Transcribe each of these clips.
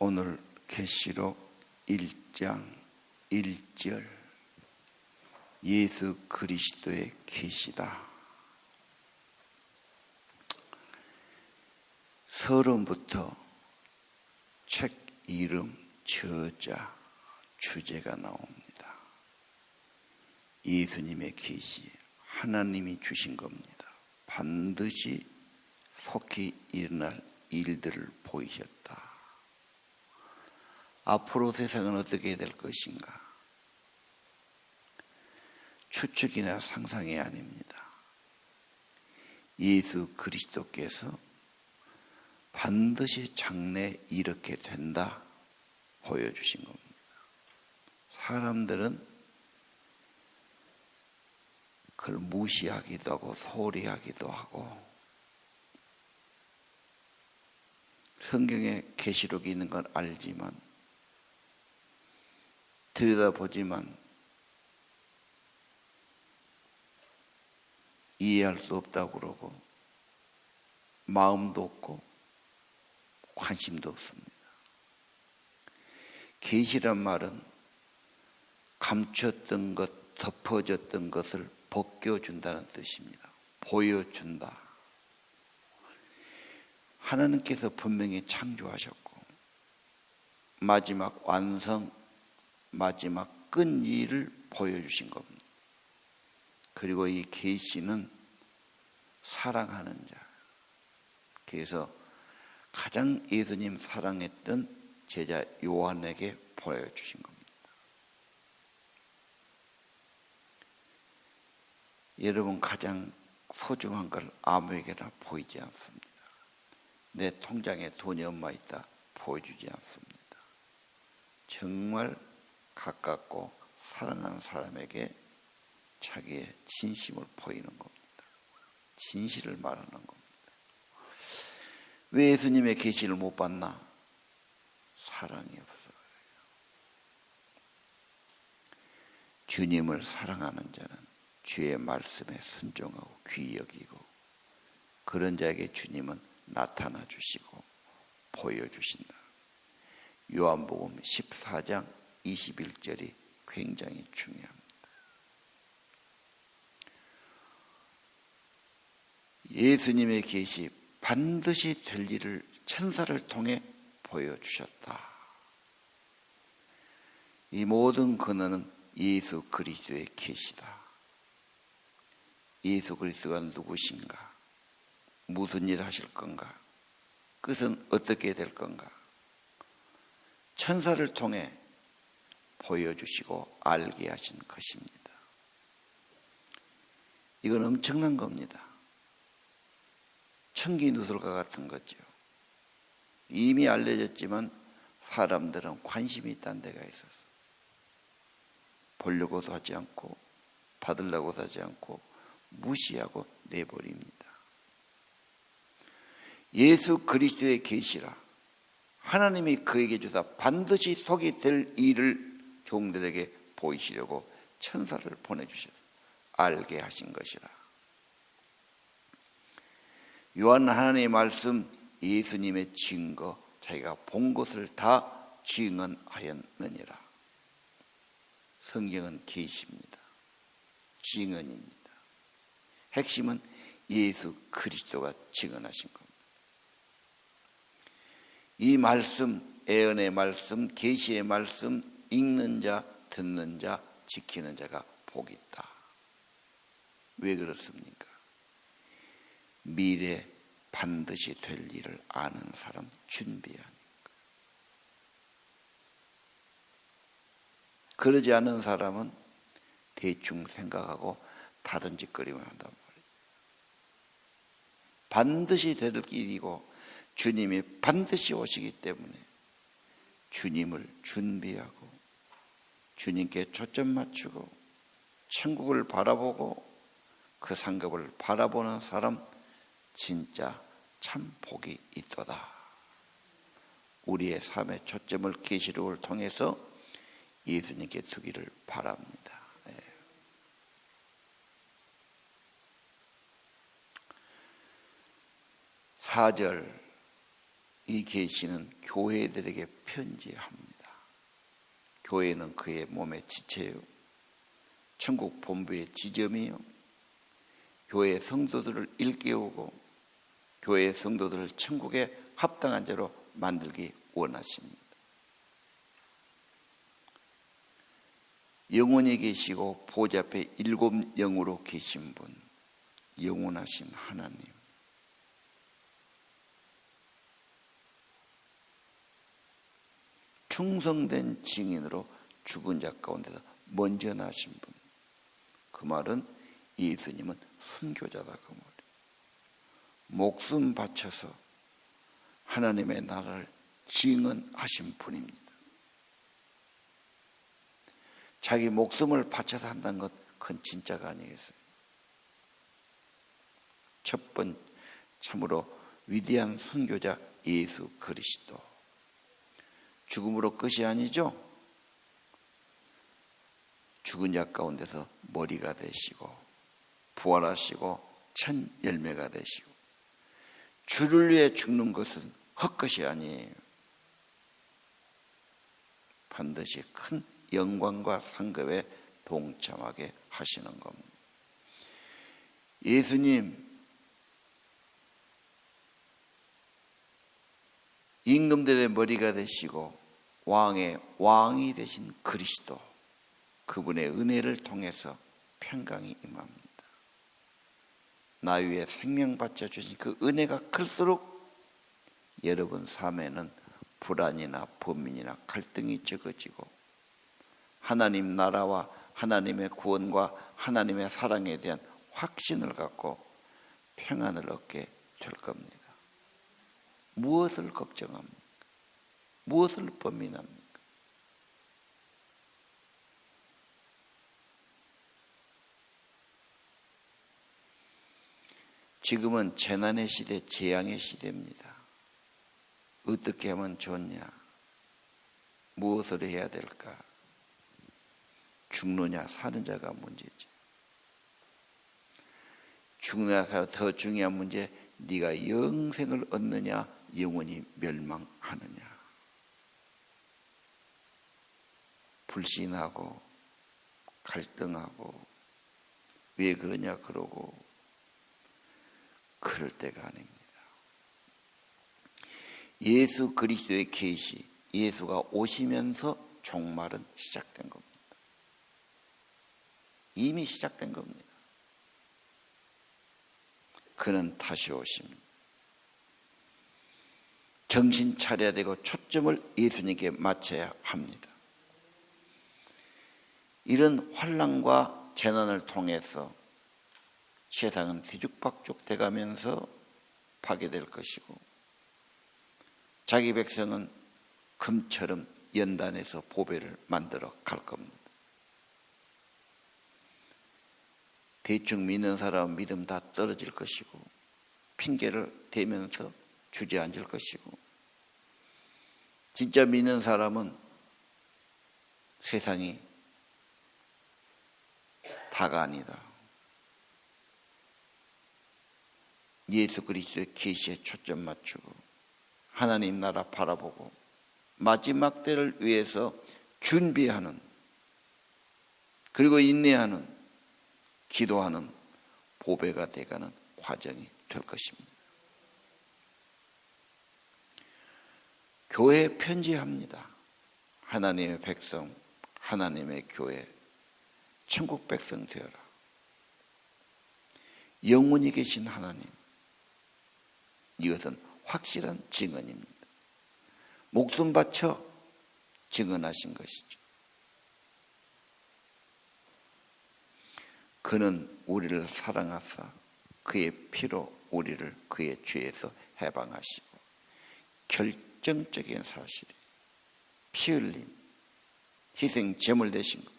오늘 계시록 1장 1절 예수 그리스도의 계시다. 서론부터 책 이름, 저자, 주제가 나옵니다. 예수님의 계시, 하나님이 주신 겁니다. 반드시 속히 일어날 일들을 보이셨다. 앞으로 세상은 어떻게 될 것인가? 추측이나 상상이 아닙니다. 예수 그리스도께서 반드시 장래 이렇게 된다 보여주신 겁니다. 사람들은 그걸 무시하기도 하고 소리하기도 하고, 성경에 계시록이 있는 건 알지만 들여다보지만 이해할 수 없다고 그러고 마음도 없고 관심도 없습니다. 계시란 말은 감췄던 것, 덮어졌던 것을 벗겨준다는 뜻입니다. 보여준다. 하나님께서 분명히 창조하셨고 마지막 완성, 마지막 끝 일을 보여주신 겁니다. 그리고 이 계시는 사랑하는 자, 그래서 가장 예수님 사랑했던 제자 요한에게 보여주신 겁니다. 여러분 가장 소중한 걸 아무에게나 보이지 않습니다. 내 통장에 돈이 얼마 있다 보여주지 않습니다. 정말 가깝고 사랑하는 사람에게 자기의 진심을 보이는 겁니다. 진실을 말하는 겁니다. 왜 예수님의 계시를 못 봤나? 사랑이 없어요. 주님을 사랑하는 자는 주의 말씀에 순종하고 귀히 여기고, 그런 자에게 주님은 나타나 주시고 보여주신다. 요한복음 14장 21절이 굉장히 중요합니다. 예수님의 계시, 반드시 될 일을 천사를 통해 보여주셨다. 이 모든 근원은 예수 그리스도의 계시다. 예수 그리스도가 누구신가? 무슨 일을 하실 건가? 끝은 어떻게 될 건가? 천사를 통해 보여주시고 알게 하신 것입니다. 이건 엄청난 겁니다. 청기누설과 같은 거죠. 이미 알려졌지만 사람들은 관심이 딴 데가 있어서 보려고도 하지 않고 받으려고도 하지 않고 무시하고 내버립니다. 예수 그리스도의 계시라, 하나님이 그에게 주사 반드시 속이 될 일을 종들에게 보이시려고 천사를 보내주셔서 알게 하신 것이라. 요한 하나님의 말씀, 예수님의 증거, 자기가 본 것을 다 증언하였느니라. 성경은 계시입니다. 증언입니다. 핵심은 예수 그리스도가 증언하신 겁니다. 이 말씀, 예언의 말씀, 계시의 말씀, 읽는 자, 듣는 자, 지키는 자가 복이 있다. 왜 그렇습니까? 미래 반드시 될 일을 아는 사람, 준비하니까. 그러지 않은 사람은 대충 생각하고 다른 짓거리만 한단 말이에요. 반드시 될 일이고 주님이 반드시 오시기 때문에 주님을 준비하고 주님께 초점 맞추고 천국을 바라보고 그 상급을 바라보는 사람, 진짜 참 복이 있도다. 우리의 삶의 초점을 계시록을 통해서 예수님께 두기를 바랍니다. 4절 이 계시는 교회들에게 편지합니다. 교회는 그의 몸의 지체요, 천국 본부의 지점이요, 교회 성도들을 일깨우고 교회 성도들을 천국에 합당한 자로 만들기 원하십니다. 영원히 계시고 보좌 앞에 7 영으로 계신 분, 영원하신 하나님, 충성된 증인으로 죽은 자 가운데서 먼저 나신 분, 그 말은 예수님은 순교자다 그 말이에요. 목숨 바쳐서 하나님의 나라를 증언하신 분입니다. 자기 목숨을 바쳐서 한다는 것, 그건 진짜가 아니겠어요? 첫 번 참으로 위대한 순교자 예수 그리스도, 죽음으로 끝이 아니죠. 죽은 자 가운데서 머리가 되시고 부활하시고 첫 열매가 되시고, 주를 위해 죽는 것은 헛것이 아니에요. 반드시 큰 영광과 상급에 동참하게 하시는 겁니다. 예수님, 임금들의 머리가 되시고 왕의 왕이 되신 그리스도, 그분의 은혜를 통해서 평강이 임합니다. 나 위에 생명 바쳐 주신 그 은혜가 클수록 여러분 삶에는 불안이나 범민이나 갈등이 적어지고 하나님 나라와 하나님의 구원과 하나님의 사랑에 대한 확신을 갖고 평안을 얻게 될 겁니다. 무엇을 걱정합니까? 무엇을 범민합니까? 지금은 재난의 시대, 재앙의 시대입니다. 어떻게 하면 좋냐? 무엇을 해야 될까? 죽느냐 사는 자가 문제지. 죽느냐 더 중요한 문제, 네가 영생을 얻느냐 영원히 멸망하느냐. 불신하고 갈등하고 왜 그러냐 그러고 그럴 때가 아닙니다. 예수 그리스도의 계시, 예수가 오시면서 종말은 시작된 겁니다. 이미 시작된 겁니다. 그는 다시 오십니다. 정신 차려야 되고 초점을 예수님께 맞춰야 합니다. 이런 환난과 재난을 통해서 세상은 뒤죽박죽 돼가면서 파괴될 것이고, 자기 백성은 금처럼 연단해서 보배를 만들어 갈 겁니다. 대충 믿는 사람은 믿음 다 떨어질 것이고, 핑계를 대면서 주저앉을 것이고, 진짜 믿는 사람은 세상이 다가 아니다. 예수 그리스도의 계시에 초점 맞추고 하나님 나라 바라보고 마지막 때를 위해서 준비하는, 그리고 인내하는, 기도하는 보배가 돼가는 과정이 될 것입니다. 교회에 편지합니다. 하나님의 백성, 하나님의 교회, 천국 백성 되어라. 영원히 계신 하나님, 이것은 확실한 증언입니다. 목숨 바쳐 증언하신 것이죠. 그는 우리를 사랑하사 그의 피로 우리를 그의 죄에서 해방하시고, 결정적인 사실이 피 흘림, 희생 제물 되신 것.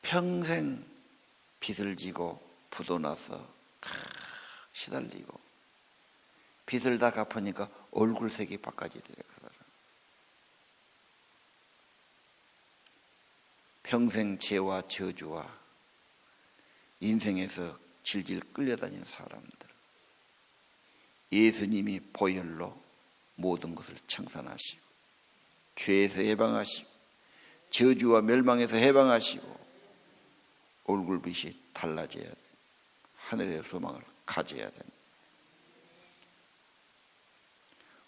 평생 빚을 지고 부도나서 시달리고 빚을 다 갚으니까 얼굴색이 바꿔지더래 그 사람. 평생 죄와 저주와 인생에서 질질 끌려다니는 사람들, 예수님이 보혈로 모든 것을 청산하시고 죄에서 해방하시고 저주와 멸망에서 해방하시고 얼굴빛이 달라져야 돼. 하늘의 소망을 가져야 됩니다.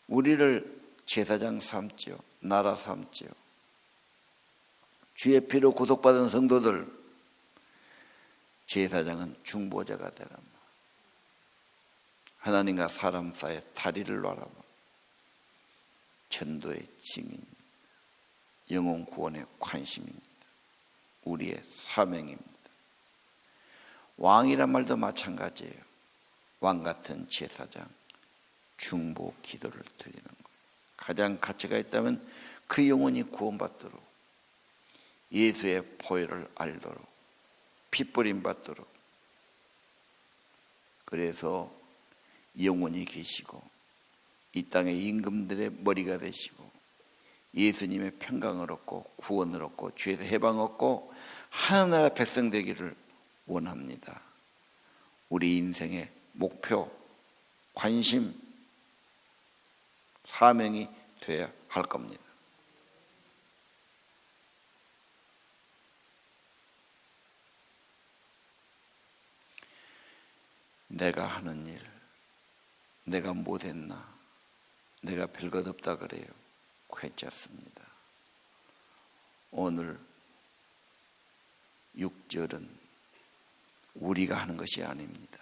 우리를 제사장 삼지요, 나라 삼지요. 주의 피로 구속받은 성도들, 제사장은 중보자가 되라. 하나님과 사람 사이에 다리를 놔라. 전도의 증인, 영혼 구원의 관심입니다. 우리의 사명입니다. 왕이란 말도 마찬가지예요. 왕 같은 제사장, 중보 기도를 드리는 거예요. 가장 가치가 있다면 그 영혼이 구원받도록, 예수의 보혈을 알도록, 핏부림 받도록. 그래서 영혼이 계시고 이 땅의 임금들의 머리가 되시고 예수님의 평강을 얻고 구원을 얻고 죄에서 해방 얻고 하나나라 백성 되기를 원합니다. 우리 인생의 목표, 관심, 사명이 되어야 할 겁니다. 내가 하는 일, 내가 못했나, 내가 별것 없다 그래요. 괜찮습니다. 오늘 6절은 우리가 하는 것이 아닙니다.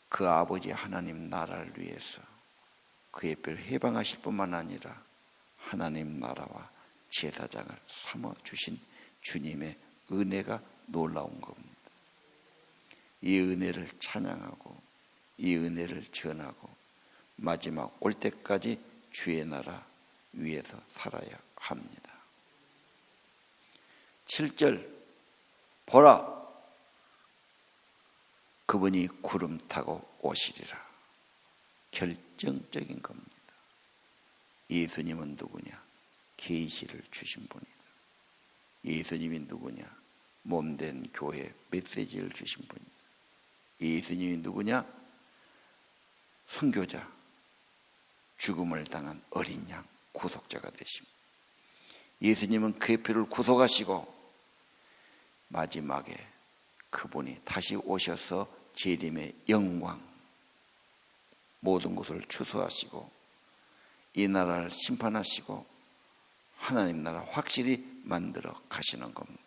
그 아버지 하나님 나라를 위해서 그의 뼈를 해방하실 뿐만 아니라 하나님 나라와 제사장을 삼아주신 주님의 은혜가 놀라운 겁니다. 이 은혜를 찬양하고 이 은혜를 전하고 마지막 올 때까지 주의 나라 위에서 살아야 합니다. 7절 보라, 그분이 구름 타고 오시리라. 결정적인 겁니다. 예수님은 누구냐? 계시를 주신 분이다. 예수님이 누구냐? 몸된 교회 메시지를 주신 분이다. 예수님이 누구냐? 선교자, 죽음을 당한 어린 양, 구속자가 되십니다. 예수님은 그의 피를 구속하시고 마지막에 그분이 다시 오셔서 재림의 영광, 모든 것을 추수하시고 이 나라를 심판하시고 하나님 나라 확실히 만들어 가시는 겁니다.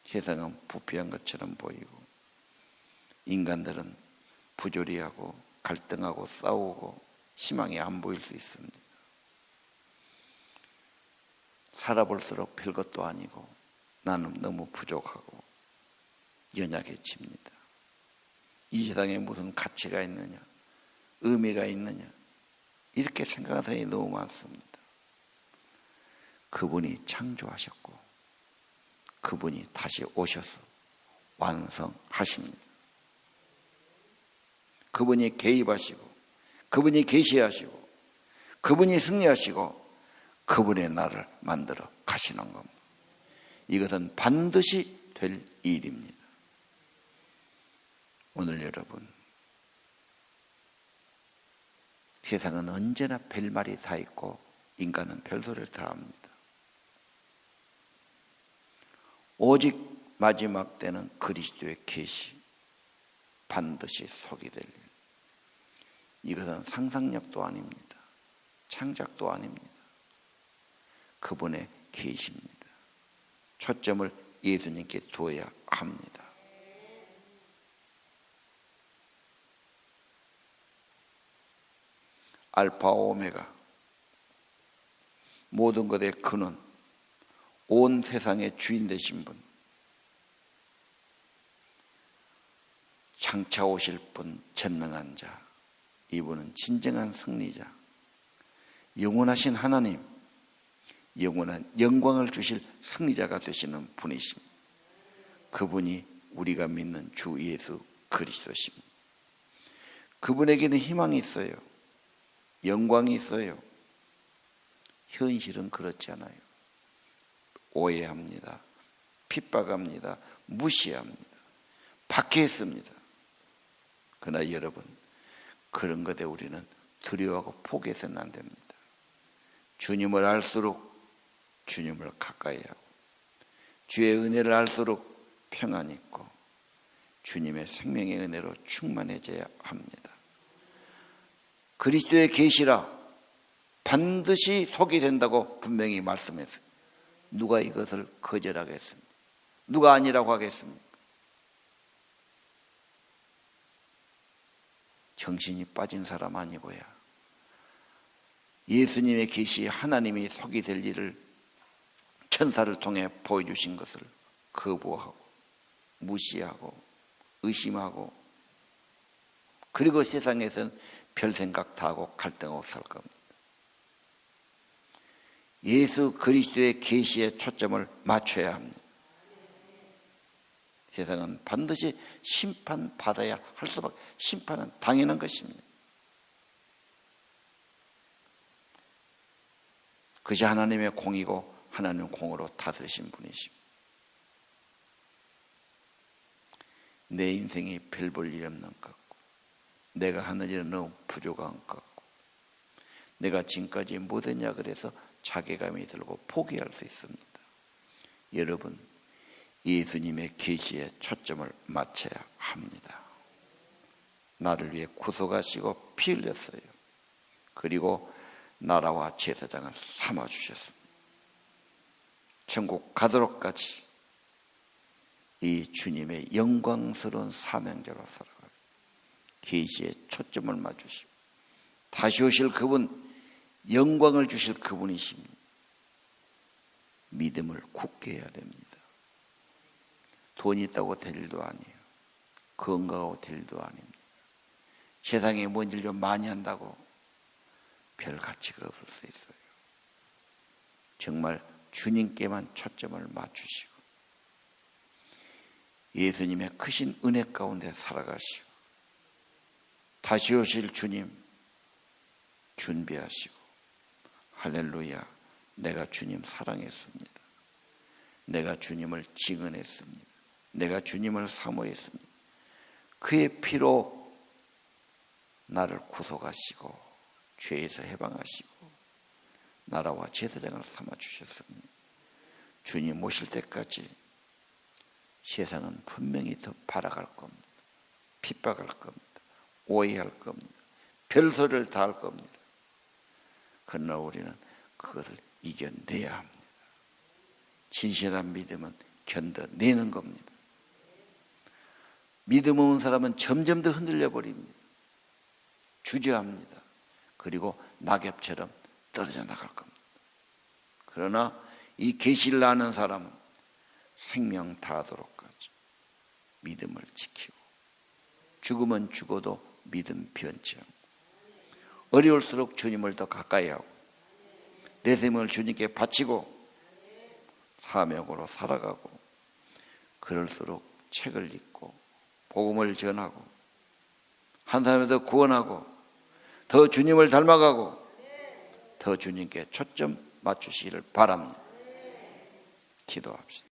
세상은 부패한 것처럼 보이고 인간들은 부조리하고 갈등하고 싸우고 희망이 안 보일 수 있습니다. 살아볼수록 별것도 아니고 나는 너무 부족하고 연약해집니다. 이 세상에 무슨 가치가 있느냐, 의미가 있느냐, 이렇게 생각하는 사람이 너무 많습니다. 그분이 창조하셨고 그분이 다시 오셔서 완성하십니다. 그분이 개입하시고 그분이 계시하시고 그분이 승리하시고 그분의 나라를 만들어 가시는 겁니다. 이것은 반드시 될 일입니다. 오늘 여러분, 세상은 언제나 별말이 다 있고 인간은 별소리를 다 합니다. 오직 마지막 때는 그리스도의 계시, 반드시 속이 될 일. 이것은 상상력도 아닙니다. 창작도 아닙니다. 그분의 계시입니다. 초점을 예수님께 두어야 합니다. 알파 오메가, 모든 것의 근원, 온 세상의 주인 되신 분, 장차 오실 분, 전능한 자, 이분은 진정한 승리자, 영원하신 하나님, 영원한 영광을 주실 승리자가 되시는 분이십니다. 그분이 우리가 믿는 주 예수 그리스도십니다. 그분에게는 희망이 있어요. 영광이 있어요. 현실은 그렇지 않아요. 오해합니다. 핍박합니다. 무시합니다. 박해했습니다. 그러나 여러분, 그런 것에 우리는 두려워하고 포기해서는 안 됩니다. 주님을 알수록 주님을 가까이 하고 주의 은혜를 알수록 평안이 있고 주님의 생명의 은혜로 충만해져야 합니다. 그리스도의 계시라 반드시 속이 된다고 분명히 말씀했어요. 누가 이것을 거절하겠습니까? 누가 아니라고 하겠습니까? 정신이 빠진 사람 아니고야 예수님의 계시 하나님이 속이 될 일을 천사를 통해 보여주신 것을 거부하고 무시하고 의심하고 그리고 세상에서는 별 생각 다 하고 갈등하고 살 겁니다. 예수 그리스도의 계시에 초점을 맞춰야 합니다. 세상은 반드시 심판받아야 할 수밖에, 심판은 당연한 것입니다. 그것이 하나님의 공이고 하나님의 공으로 다스리신 분이십니다. 내 인생이 별 볼 일 없는 것 같고 내가 하는 일은 너무 부족한 것 같고 내가 지금까지 못했냐 그래서 자괴감이 들고 포기할 수 있습니다. 여러분, 예수님의 계시에 초점을 맞춰야 합니다. 나를 위해 구속하시고 피 흘렸어요. 그리고 나라와 제사장을 삼아주셨습니다. 천국 가도록까지 이 주님의 영광스러운 사명자로 살아가요. 계시에 초점을 맞추시고 다시 오실 그분, 영광을 주실 그분이십니다. 믿음을 굳게 해야 됩니다. 돈이 있다고 될 일도 아니에요. 건강하고 될 일도 아닙니다. 세상에 뭔 일 좀 많이 한다고 별 가치가 없을 수 있어요. 정말 주님께만 초점을 맞추시고 예수님의 크신 은혜 가운데 살아가시고 다시 오실 주님 준비하시고 할렐루야, 내가 주님 사랑했습니다. 내가 주님을 증언했습니다. 내가 주님을 사모했습니다. 그의 피로 나를 구속하시고 죄에서 해방하시고 나라와 제사장을 삼아주셨습니다. 주님 오실 때까지 세상은 분명히 더 바라갈 겁니다. 핍박할 겁니다. 오해할 겁니다. 별소리를 다 할 겁니다. 그러나 우리는 그것을 이겨내야 합니다. 진실한 믿음은 견뎌내는 겁니다. 믿음 없는 사람은 점점 더 흔들려 버립니다. 주저합니다. 그리고 낙엽처럼 떨어져 나갈 겁니다. 그러나 이 계시를 아는 사람은 생명 다하도록까지 믿음을 지키고 죽으면 죽어도 믿음 변치 않고 어려울수록 주님을 더 가까이 하고 내 생명을 주님께 바치고 사명으로 살아가고 그럴수록 책을 읽고 복음을 전하고 한 사람을 더 구원하고 더 주님을 닮아가고 더 주님께 초점 맞추시기를 바랍니다. 기도합시다.